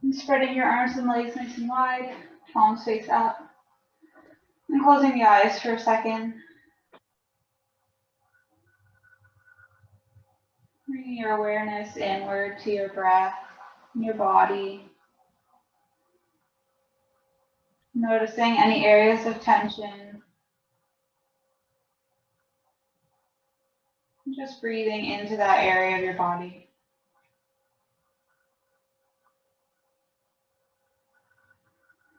And spreading your arms and legs nice and wide, palms face up. And closing the eyes for a second. Bringing your awareness inward to your breath, your body. Noticing any areas of tension. Just breathing into that area of your body.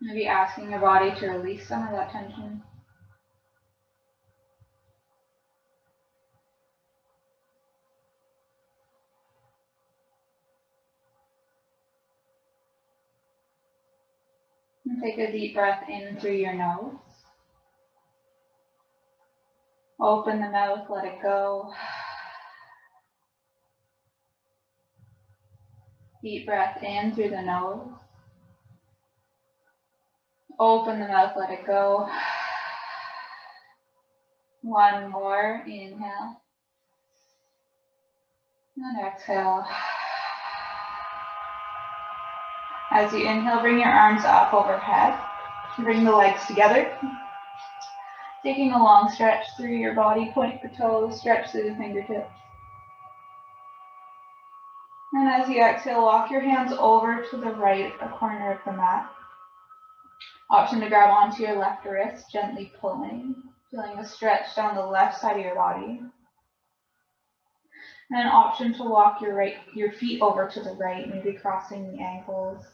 Maybe asking your body to release some of that tension. And take a deep breath in through your nose. Open the mouth, let it go. Deep breath in through the nose. Open the mouth, let it go. One more, inhale. And exhale. As you inhale, bring your arms up overhead. Bring the legs together. Taking a long stretch through your body, point the toes, stretch through the fingertips. And as you exhale, walk your hands over to the right corner of the mat. Option to grab onto your left wrist, gently pulling, feeling a stretch down the left side of your body. And an option to walk your feet over to the right, maybe crossing the ankles,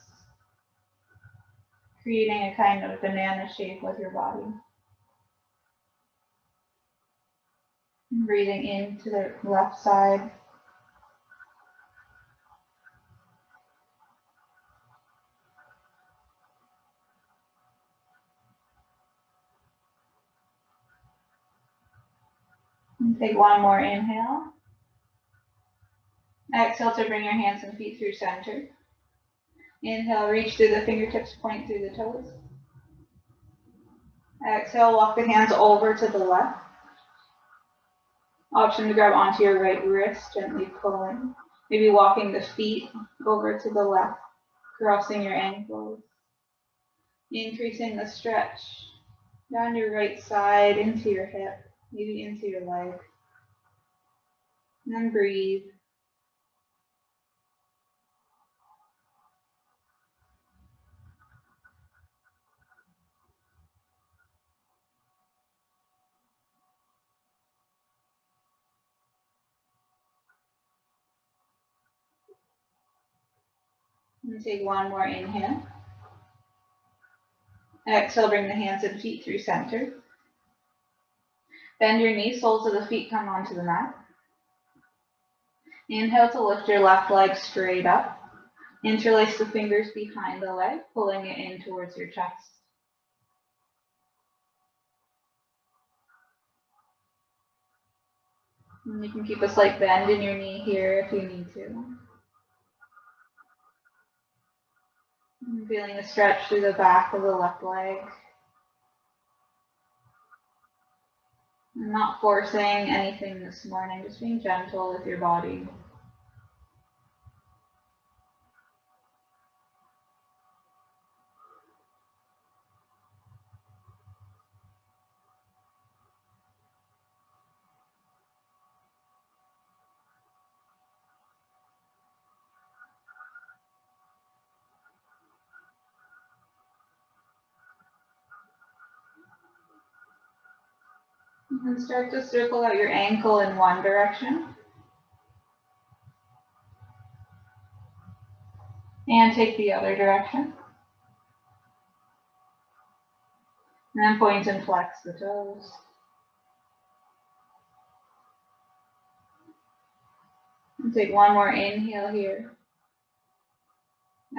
creating a kind of banana shape with your body. And breathing into the left side. And take one more inhale. Exhale to bring your hands and feet through center. Inhale, reach through the fingertips, point through the toes. Exhale, walk the hands over to the left. Option to grab onto your right wrist, gently pulling. Maybe walking the feet over to the left, crossing your ankles. Increasing the stretch down your right side, into your hip, maybe into your leg. And then breathe. And take one more inhale. Exhale, bring the hands and feet through center. Bend your knees, soles of the feet come onto the mat. Inhale to lift your left leg straight up. Interlace the fingers behind the leg, pulling it in towards your chest. And you can keep a slight bend in your knee here if you need to. And feeling a stretch through the back of the left leg. I'm not forcing anything this morning, just being gentle with your body. And start to circle out your ankle in one direction. And take the other direction. And then point and flex the toes. And take one more inhale here.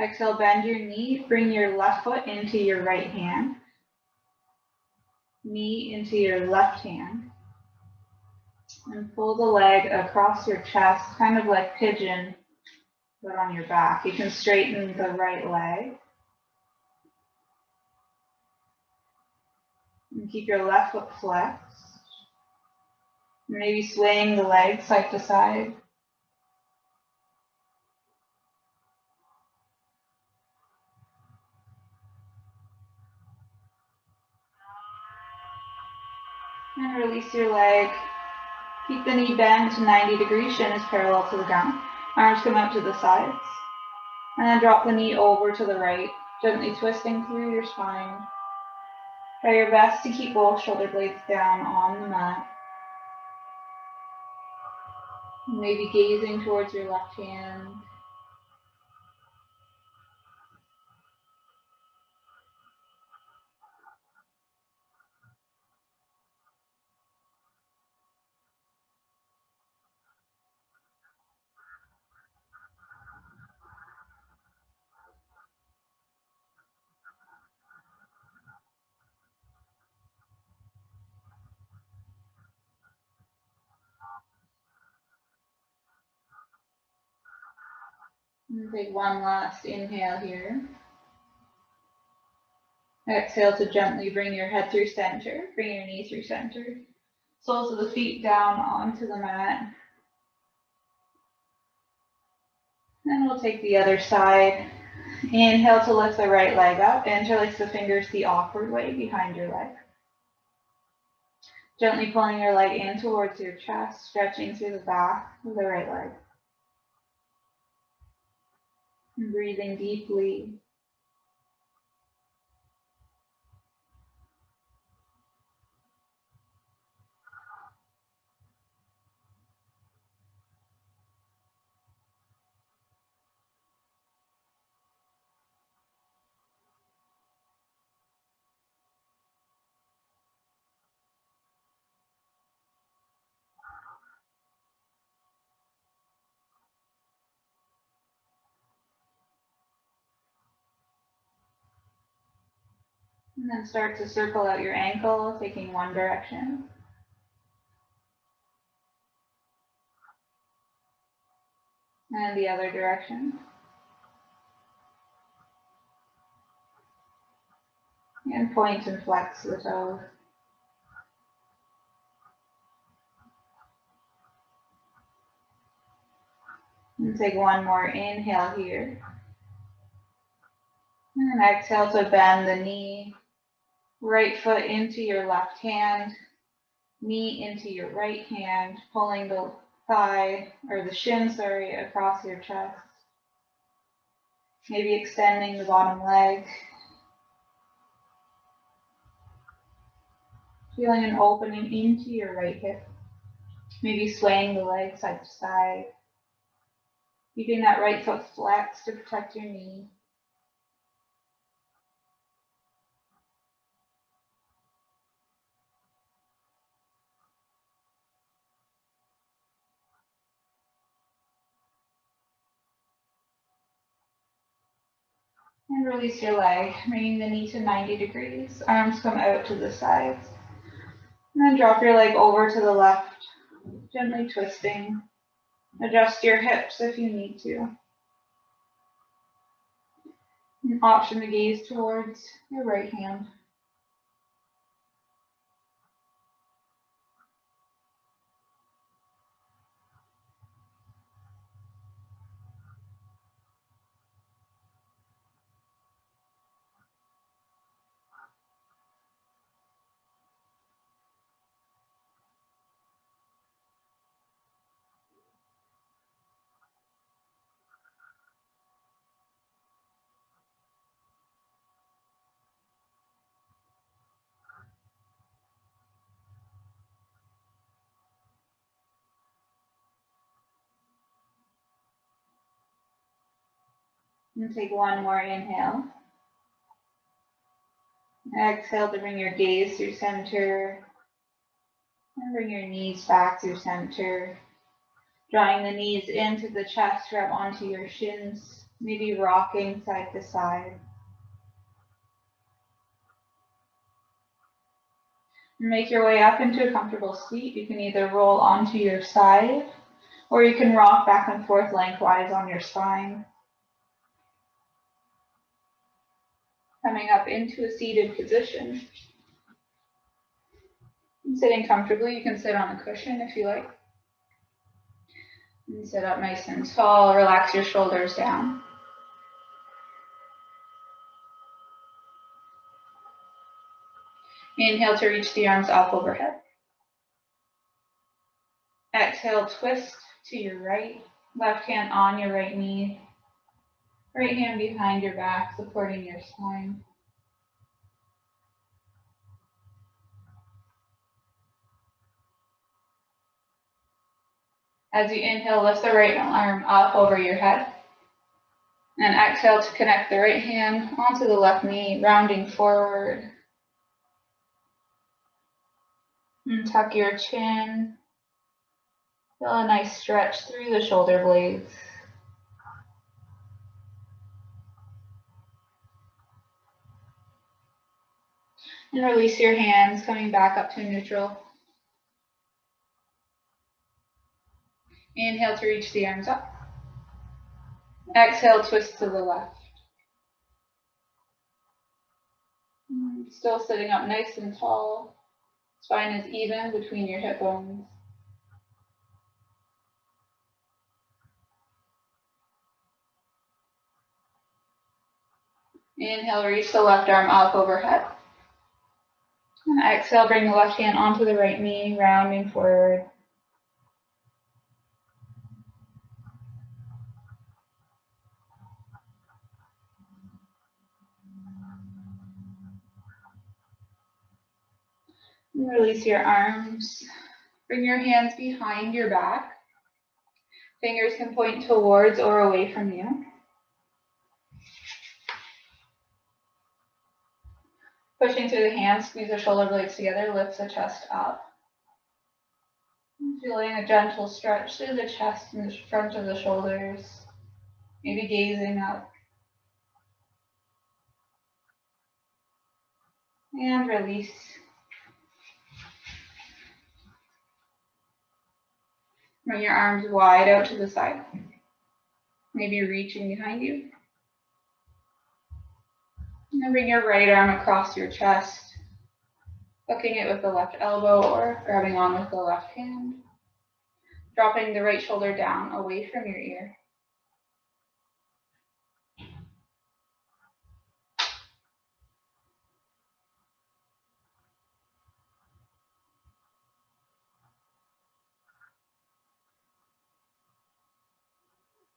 Exhale, bend your knee, bring your left foot into your right hand. Knee into your left hand. And pull the leg across your chest, kind of like pigeon, but on your back. You can straighten the right leg. And keep your left foot flexed. Maybe swaying the leg side to side. And release your leg. Keep the knee bent to 90 degrees, shin is parallel to the ground. Arms come out to the sides. And then drop the knee over to the right, gently twisting through your spine. Try your best to keep both shoulder blades down on the mat. Maybe gazing towards your left hand. And take one last inhale here. Exhale to gently bring your head through center, bring your knees through center. Soles of the feet down onto the mat. Then we'll take the other side. Inhale to lift the right leg up. Interlace the fingers the awkward way behind your leg. Gently pulling your leg in towards your chest, stretching through the back of the right leg. And breathing deeply. And then start to circle out your ankle, taking one direction. And the other direction. And point and flex the toes. And take one more inhale here. And exhale to bend the knee. Right foot into your left hand. Knee into your right hand, pulling the thigh, or the shin, across your chest. Maybe extending the bottom leg. Feeling an opening into your right hip. Maybe swaying the leg side to side. Keeping that right foot flexed to protect your knee. And release your leg, bringing the knee to 90 degrees. Arms come out to the sides. And then drop your leg over to the left, gently twisting. Adjust your hips if you need to. An option to gaze towards your right hand. And take one more inhale. Exhale to bring your gaze through center. And bring your knees back through center. Drawing the knees into the chest, wrap onto your shins. Maybe rocking side to side. Make your way up into a comfortable seat. You can either roll onto your side, or you can rock back and forth lengthwise on your spine. Coming up into a seated position. And sitting comfortably, you can sit on a cushion if you like. And sit up nice and tall, relax your shoulders down. Inhale to reach the arms up overhead. Exhale, twist to your right. Left hand on your right knee. Right hand behind your back, supporting your spine. As you inhale, lift the right arm up over your head. And exhale to connect the right hand onto the left knee, rounding forward. And tuck your chin. Feel a nice stretch through the shoulder blades. And release your hands, coming back up to neutral. Inhale to reach the arms up. Exhale, twist to the left. Still sitting up nice and tall. Spine is even between your hip bones. Inhale, reach the left arm up overhead. And exhale, bring the left hand onto the right knee, rounding forward. And release your arms. Bring your hands behind your back. Fingers can point towards or away from you. Pushing through the hands, squeeze the shoulder blades together, lift the chest up. Feeling a gentle stretch through the chest and the front of the shoulders. Maybe gazing up. And release. Bring your arms wide out to the side. Maybe reaching behind you. And bring your right arm across your chest, hooking it with the left elbow or grabbing on with the left hand. Dropping the right shoulder down away from your ear.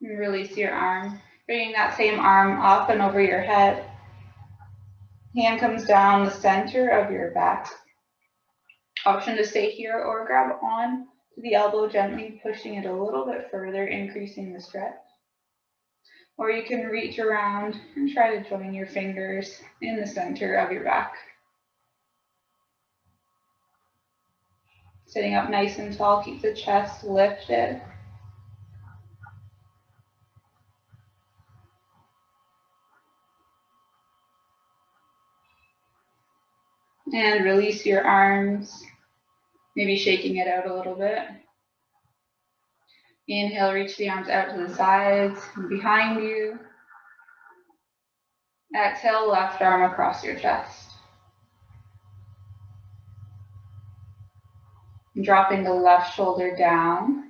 And release your arm, bringing that same arm up and over your head. Hand comes down the center of your back. Option to stay here or grab on to the elbow, gently pushing it a little bit further, increasing the stretch. Or you can reach around and try to join your fingers in the center of your back. Sitting up nice and tall, keep the chest lifted. And release your arms, maybe shaking it out a little bit. Inhale, reach the arms out to the sides and behind you. Exhale, left arm across your chest. And dropping the left shoulder down.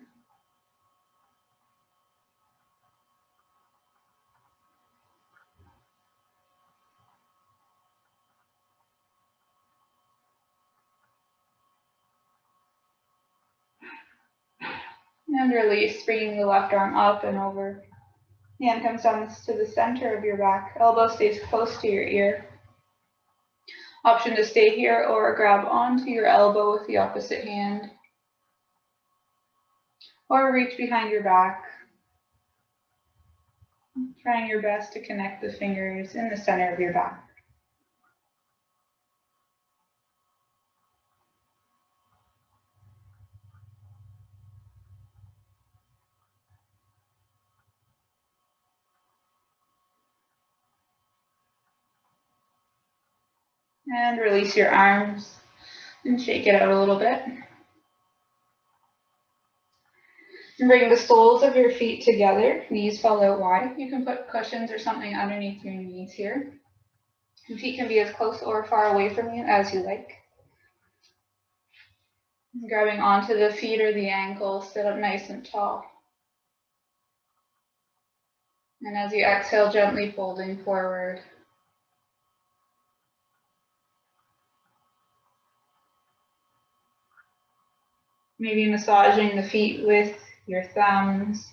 And release, bringing the left arm up and over. Hand comes down to the center of your back. Elbow stays close to your ear. Option to stay here or grab onto your elbow with the opposite hand. Or reach behind your back. Trying your best to connect the fingers in the center of your back. And release your arms and shake it out a little bit. And bring the soles of your feet together, knees fall out wide. You can put cushions or something underneath your knees here. Your feet can be as close or far away from you as you like. Grabbing onto the feet or the ankles, sit up nice and tall. And as you exhale, gently folding forward. Maybe massaging the feet with your thumbs.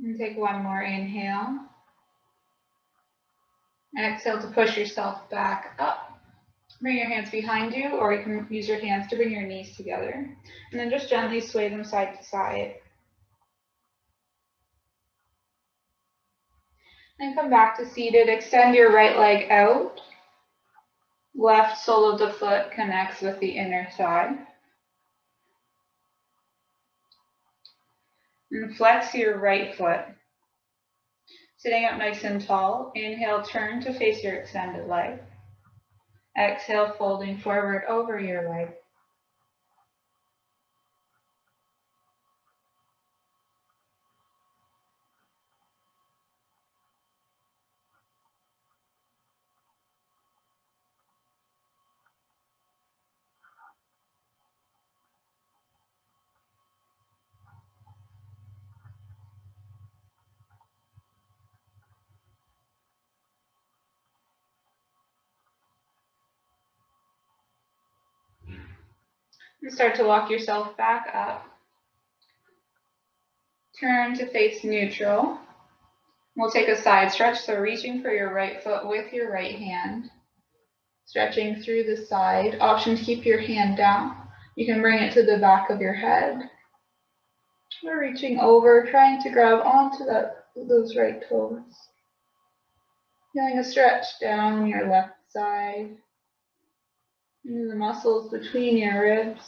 And take one more inhale. Exhale to push yourself back up. Bring your hands behind you, or you can use your hands to bring your knees together. And then just gently sway them side to side. Then come back to seated. Extend your right leg out. Left sole of the foot connects with the inner thigh. And flex your right foot. Sitting up nice and tall, inhale, turn to face your extended leg. Exhale, folding forward over your leg. And start to walk yourself back up. Turn to face neutral. We'll take a side stretch, so reaching for your right foot with your right hand. Stretching through the side. Option to keep your hand down. You can bring it to the back of your head. We're reaching over, trying to grab onto those right toes. Feeling a stretch down your left side. Into the muscles between your ribs.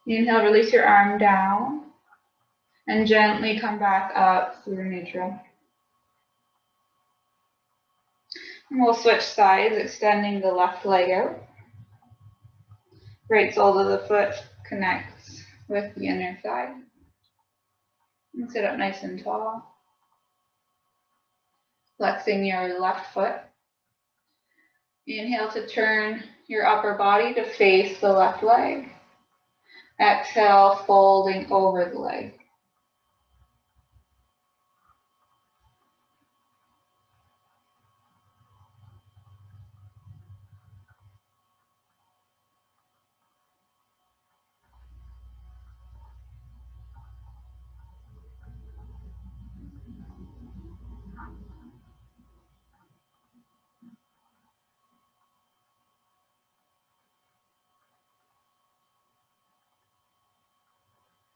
Inhale, release your arm down. And gently come back up through neutral. And we'll switch sides, extending the left leg out. Right sole of the foot connects with the inner thigh. And sit up nice and tall. Flexing your left foot. Inhale to turn your upper body to face the left leg. Exhale, folding over the leg.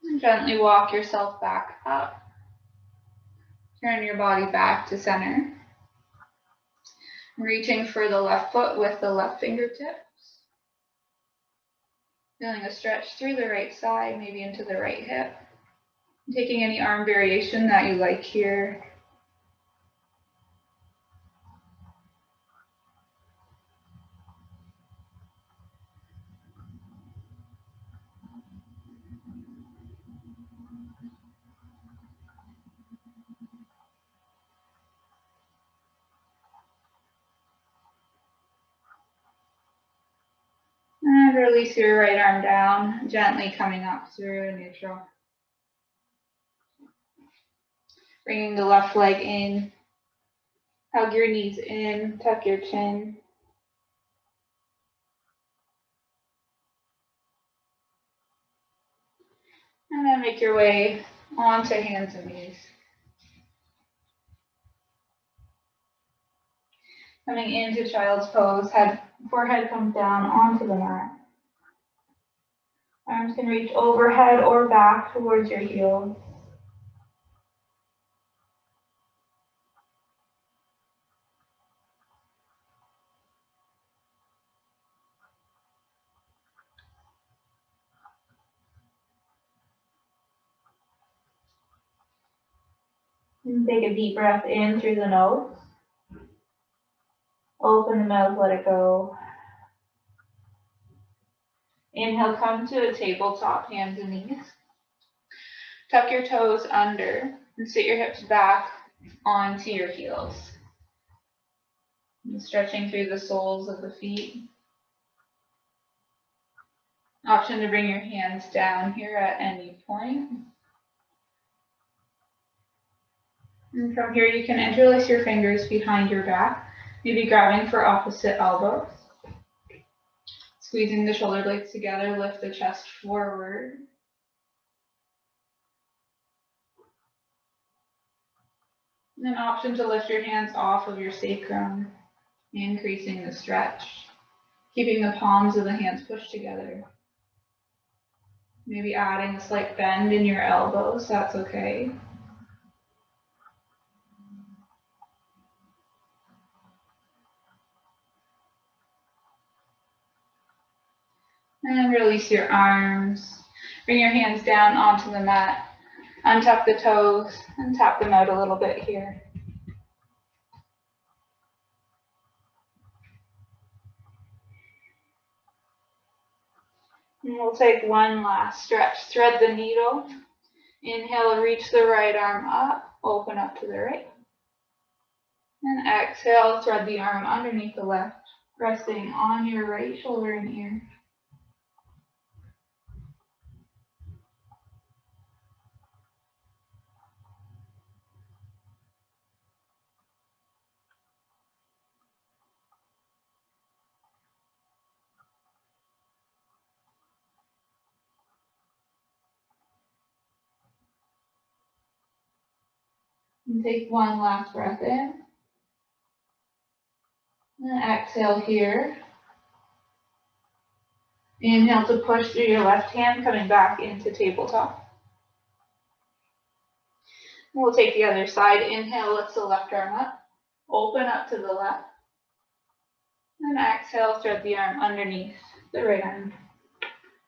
And gently walk yourself back up. Turn your body back to center. Reaching for the left foot with the left fingertips. Feeling a stretch through the right side, maybe into the right hip. Taking any arm variation that you like here. And release your right arm down, gently coming up through neutral. Bringing the left leg in. Hug your knees in, tuck your chin. And then make your way onto hands and knees. Coming into child's pose, forehead comes down onto the mat. Arms can reach overhead or back towards your heels. And take a deep breath in through the nose. Open the mouth, let it go. Inhale, come to a tabletop, hands and knees. Tuck your toes under and sit your hips back onto your heels. And stretching through the soles of the feet. Option to bring your hands down here at any point. And from here you can interlace your fingers behind your back, maybe grabbing for opposite elbows. Squeezing the shoulder blades together, lift the chest forward. And an option to lift your hands off of your sacrum, increasing the stretch, keeping the palms of the hands pushed together. Maybe adding a slight bend in your elbows, that's okay. And release your arms. Bring your hands down onto the mat. Untuck the toes and tap them out a little bit here. And we'll take one last stretch. Thread the needle. Inhale, reach the right arm up, open up to the right. And exhale, thread the arm underneath the left, resting on your right shoulder and ear. And take one last breath in. And exhale here. Inhale to push through your left hand, coming back into tabletop. And we'll take the other side. Inhale, lift the left arm up. Open up to the left. And exhale, thread the arm underneath the right arm.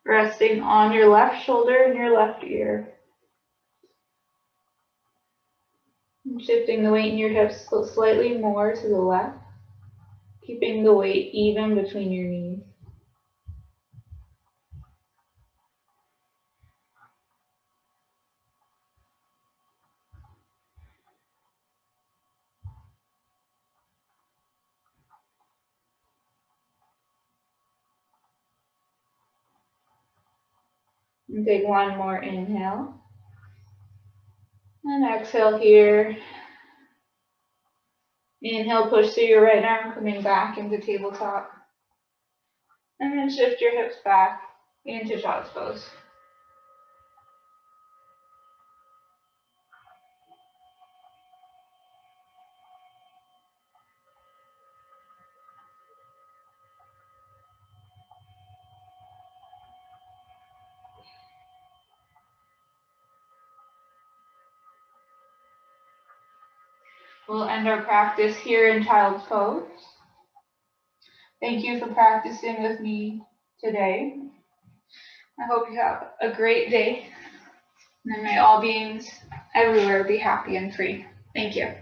Resting on your left shoulder and your left ear. And shifting the weight in your hips slightly more to the left. Keeping the weight even between your knees. And take one more inhale. And exhale here. Inhale, push through your right arm, coming back into tabletop. And then shift your hips back into child's pose. We'll end our practice here in child's pose. Thank you for practicing with me today. I hope you have a great day. And may all beings everywhere be happy and free. Thank you.